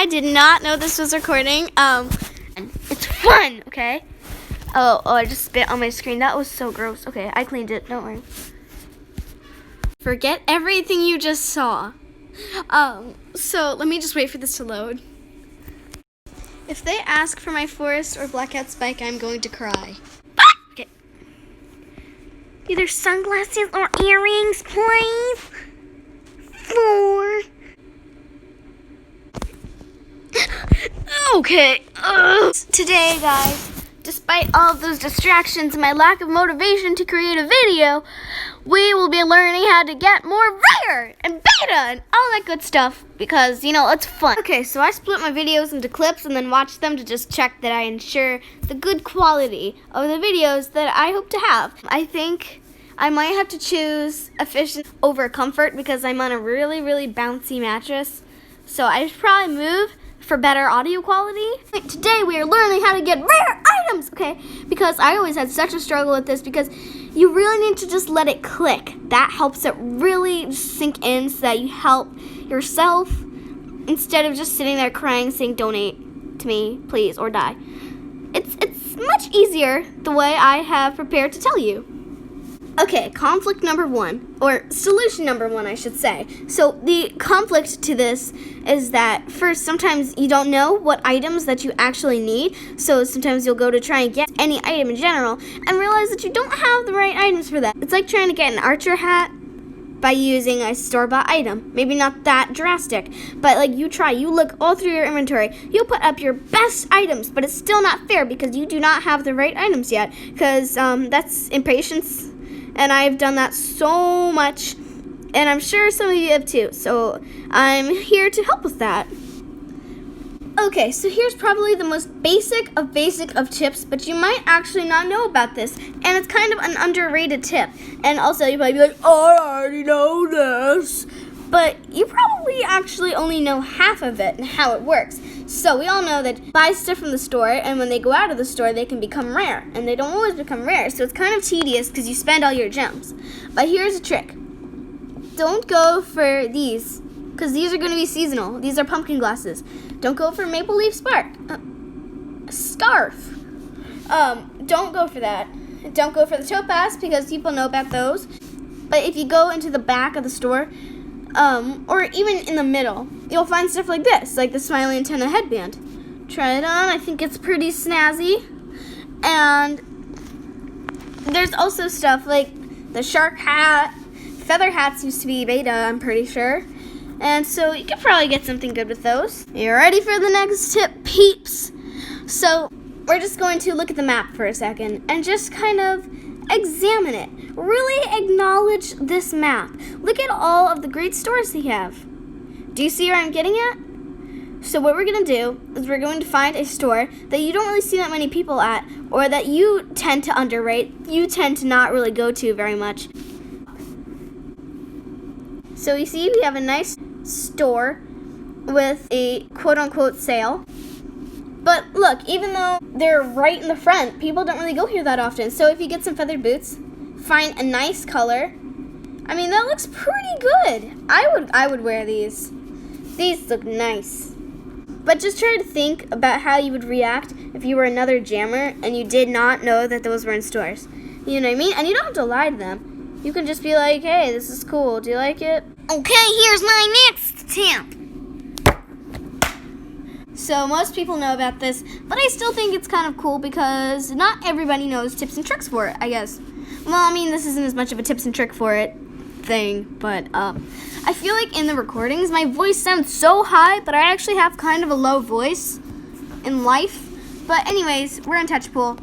did not know this was recording. It's fun, okay? Oh, I just spit on my screen. That was so gross. Okay, I cleaned it. Don't worry. Forget everything you just saw. So let me just wait for this to load. If they ask for my forest or blackout spike, I'm going to cry. Okay. Either sunglasses or earrings, please. 4. Okay. Today, guys, despite all of those distractions and my lack of motivation to create a video, we will be learning how to get more rare and beta and all that good stuff because, you know, it's fun. Okay, so I split my videos into clips and then watched them to just check that I ensure the good quality of the videos that I hope to have. I think I might have to choose efficiency over comfort because I'm on a really, really bouncy mattress. So I should probably move for better audio quality. Today we are learning how to get rare items, okay? Because I always had such a struggle with this because you really need to just let it click. That helps it really sink in so that you help yourself instead of just sitting there crying saying donate to me, please, or die. It's much easier the way I have prepared to tell you. Okay, conflict number 1, or solution number 1, I should say. So the conflict to this is that first, sometimes you don't know what items that you actually need. So sometimes you'll go to try and get any item in general and realize that you don't have the right items for that. It's like trying to get an archer hat by using a store-bought item. Maybe not that drastic, but like you look all through your inventory, you put up your best items, but it's still not fair because you do not have the right items yet, because that's impatience. And I've done that so much, and I'm sure some of you have too. So I'm here to help with that. Okay, so here's probably the most basic of tips, but you might actually not know about this. And it's kind of an underrated tip. And also you might be like, oh, I already know this. But you probably actually only know half of it and how it works. So we all know that buy stuff from the store, and when they go out of the store, they can become rare. And they don't always become rare, so it's kind of tedious because you spend all your gems. But here's a trick. Don't go for these, because these are going to be seasonal. These are pumpkin glasses. Don't go for maple leaf spark. Scarf. Don't go for that. Don't go for the topaz, because people know about those. But if you go into the back of the store, or even in the middle, you'll find stuff like this, like the smiley antenna headband. Try it on. I think it's pretty snazzy. And there's also stuff like the shark hat. Feather hats used to be beta, I'm pretty sure. And so you could probably get something good with those. You ready for the next tip, peeps? So we're just going to look at the map for a second and just kind of examine it. Really acknowledge this map. Look at all of the great stores they have. Do you see where I'm getting at? So what we're going to do is we're going to find a store that you don't really see that many people at, or that you tend to underrate, you tend to not really go to very much. So you see we have a nice store with a quote-unquote sale. But look, even though they're right in the front, people don't really go here that often. So if you get some feathered boots, find a nice color. I mean, that looks pretty good. I would wear these. These look nice. But just try to think about how you would react if you were another jammer and you did not know that those were in stores. You know what I mean? And you don't have to lie to them. You can just be like, hey, this is cool. Do you like it? Okay, here's my next tip. So most people know about this, but I still think it's kind of cool because not everybody knows tips and tricks for it, I guess. Well, I mean, this isn't as much of a tips and trick for it thing, but I feel like in the recordings, my voice sounds so high, but I actually have kind of a low voice in life. But anyways, we're in touch pool.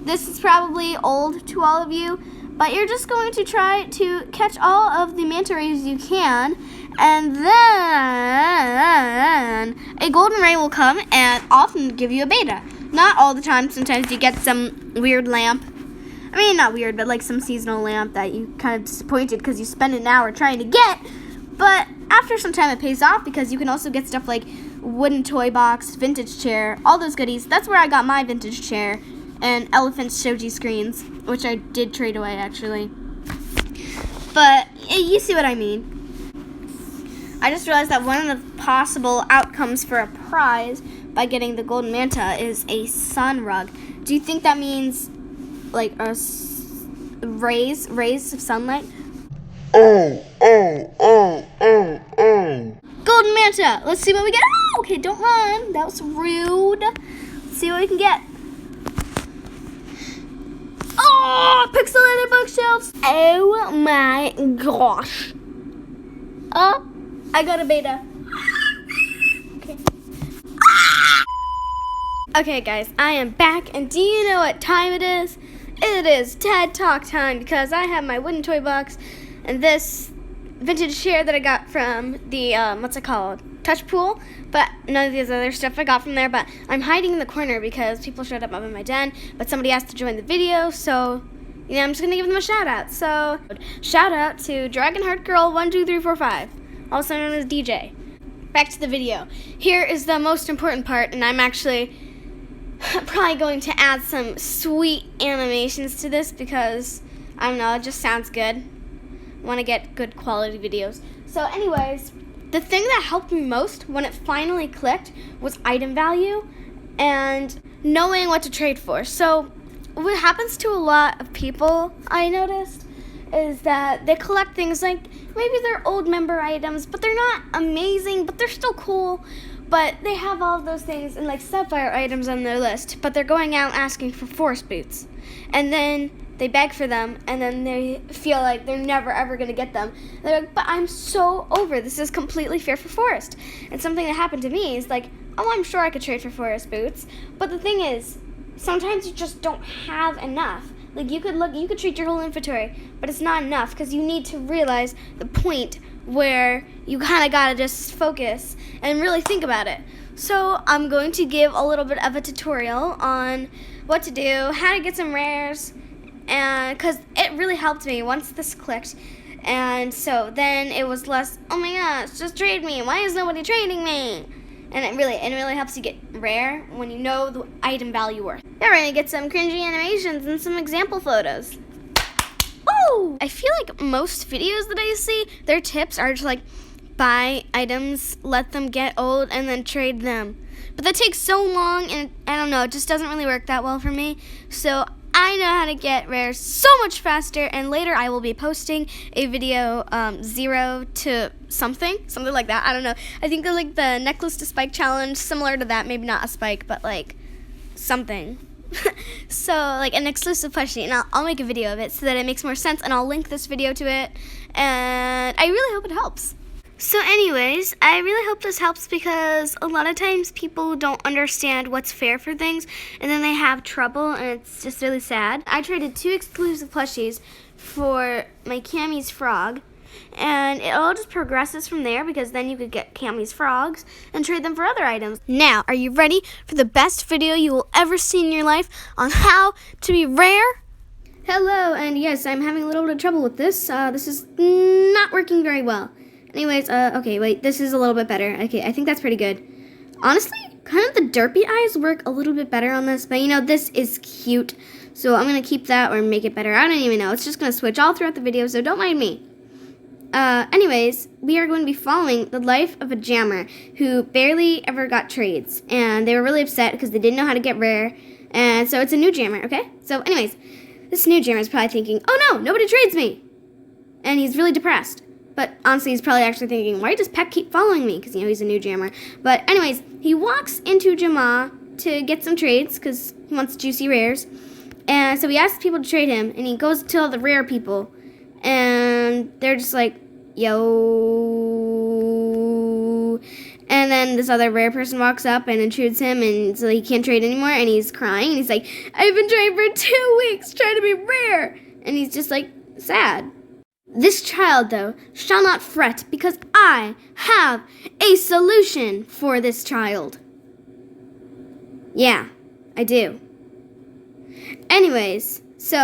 This is probably old to all of you, but you're just going to try to catch all of the manta rays you can, and then a golden ray will come and often give you a beta. Not all the time. Sometimes you get some weird lamp. I mean, not weird, but like some seasonal lamp that you kind of disappointed because you spend an hour trying to get. But after some time, it pays off because you can also get stuff like wooden toy box, vintage chair, all those goodies. That's where I got my vintage chair and elephant shoji screens, which I did trade away, actually. But you see what I mean. I just realized that one of the possible outcomes for a prize by getting the golden manta is a sun rug. Do you think that means like rays of sunlight? Golden manta. Let's see what we get. Oh, okay, don't run. That was rude. Let's see what we can get. Oh, pixelated bookshelves. Oh my gosh. Oh, I got a beta. Okay. Okay, guys, I am back, and do you know what time it is? It is TED Talk time because I have my wooden toy box and this vintage chair that I got from the, what's it called? Touch Pool, but none of these other stuff I got from there, but I'm hiding in the corner because people showed up in my den, but somebody asked to join the video, so, I'm just going to give them a shout out. So, shout out to Dragonheart Girl 12345, also known as DJ. Back to the video. Here is the most important part, and I'm actually probably going to add some sweet animations to this because, I don't know, it just sounds good. I want to get good quality videos. So anyways, the thing that helped me most when it finally clicked was item value and knowing what to trade for. So what happens to a lot of people, I noticed, is that they collect things like maybe they're old member items, but they're not amazing, but they're still cool. But they have all of those things and like sapphire items on their list, but they're going out asking for forest boots. And then they beg for them, and then they feel like they're never ever going to get them. They're like, but I'm so over. This is completely fair for forest. And something that happened to me is like, oh, I'm sure I could trade for forest boots. But the thing is, sometimes you just don't have enough. Like you could treat your whole inventory, but it's not enough because you need to realize the point where you kind of got to just focus and really think about it. So I'm going to give a little bit of a tutorial on what to do, how to get some rares, and because it really helped me once this clicked. And so then it was less, oh my gosh, just trade me. Why is nobody trading me? And it really helps you get rare when you know the item value worth. Now we're going to get some cringy animations and some example photos. Woo! I feel like most videos that I see, their tips are just like, buy items, let them get old, and then trade them. But that takes so long, and I don't know, it just doesn't really work that well for me. So I know how to get rares so much faster, and later I will be posting a video 0 to something like that. I don't know. I think like the necklace to spike challenge, similar to that, maybe not a spike, but like something. So like an exclusive plushie, and I'll make a video of it so that it makes more sense, and I'll link this video to it, and I really hope it helps. So anyways, I really hope this helps because a lot of times people don't understand what's fair for things and then they have trouble and it's just really sad. I traded 2 exclusive plushies for my Cammy's frog and it all just progresses from there because then you could get Cammy's frogs and trade them for other items. Now, are you ready for the best video you will ever see in your life on how to be rare? Hello, and yes, I'm having a little bit of trouble with this. This is not working very well. Anyways, okay, wait, this is a little bit better. Okay, I think that's pretty good. Honestly, kind of the derpy eyes work a little bit better on this, but this is cute. So I'm going to keep that or make it better. I don't even know. It's just going to switch all throughout the video, so don't mind me. Anyways, we are going to be following the life of a jammer who barely ever got trades. And they were really upset because they didn't know how to get rare. And so it's a new jammer, okay? So anyways, this new jammer is probably thinking, oh no, nobody trades me. And he's really depressed. But honestly, he's probably actually thinking, why does Peck keep following me? Because, he's a new jammer. But anyways, he walks into Jama to get some trades because he wants juicy rares. And so he asks people to trade him, and he goes to all the rare people. And they're just like, yo. And then this other rare person walks up and intrudes him, and so he can't trade anymore, and he's crying. And he's like, I've been trading for 2 weeks trying to be rare. And he's just like, sad. This child, though, shall not fret, because I have a solution for this child. Yeah, I do. Anyways, so,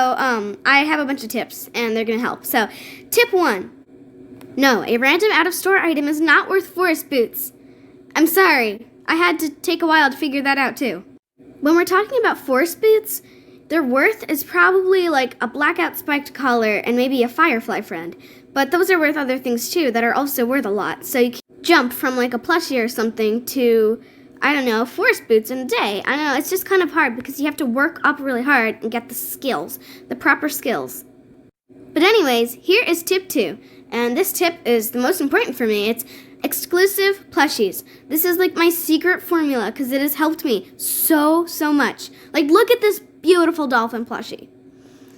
I have a bunch of tips, and they're gonna help. So, tip 1. No, a random out-of-store item is not worth forest boots. I'm sorry. I had to take a while to figure that out, too. When we're talking about forest boots, their worth is probably like a blackout spiked collar and maybe a firefly friend. But those are worth other things too that are also worth a lot. So jump from like a plushie or something to, I don't know, forest boots in a day. I don't know, it's just kind of hard because you have to work up really hard and get the skills, the proper skills. But anyways, here is tip 2. And this tip is the most important for me. It's exclusive plushies. This is like my secret formula because it has helped me so much. Like, look at this beautiful dolphin plushie.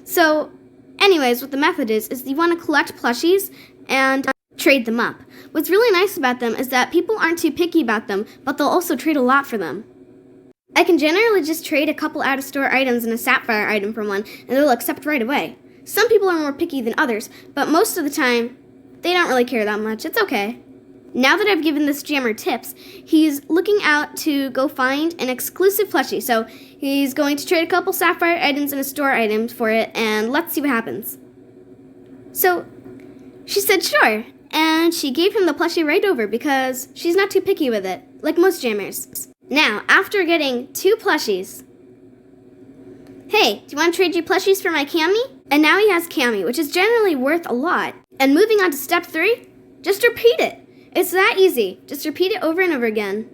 So, anyways, what the method is you want to collect plushies and trade them up. What's really nice about them is that people aren't too picky about them, but they'll also trade a lot for them. I can generally just trade a couple out-of-store items and a sapphire item for one, and they'll accept right away. Some people are more picky than others, but most of the time, they don't really care that much. It's okay. Now that I've given this jammer tips, he's looking out to go find an exclusive plushie. So he's going to trade a couple sapphire items and a store item for it, and let's see what happens. So she said sure, and she gave him the plushie right over because she's not too picky with it, like most jammers. Now, after getting 2 plushies, hey, do you want to trade your plushies for my Cammy? And now he has Cammy, which is generally worth a lot. And moving on to step 3, just repeat it. It's that easy. Just repeat it over and over again.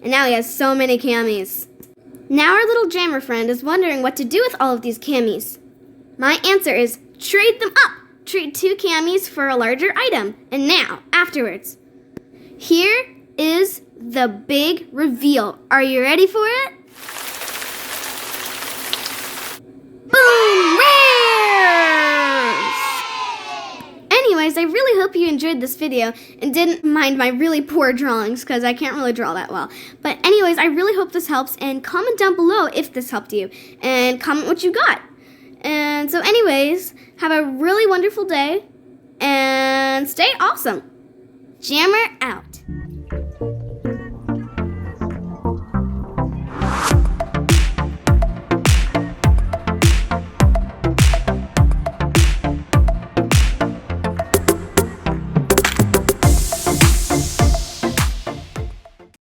And now he has so many Cammies. Now our little jammer friend is wondering what to do with all of these Cammies. My answer is trade them up. Trade 2 Cammies for a larger item. And now, afterwards, here is the big reveal. Are you ready for it? Boom! Anyways, I really hope you enjoyed this video and didn't mind my really poor drawings because I can't really draw that well. But anyways, I really hope this helps, and comment down below if this helped you and comment what you got. And so anyways, have a really wonderful day and stay awesome. Jammer out.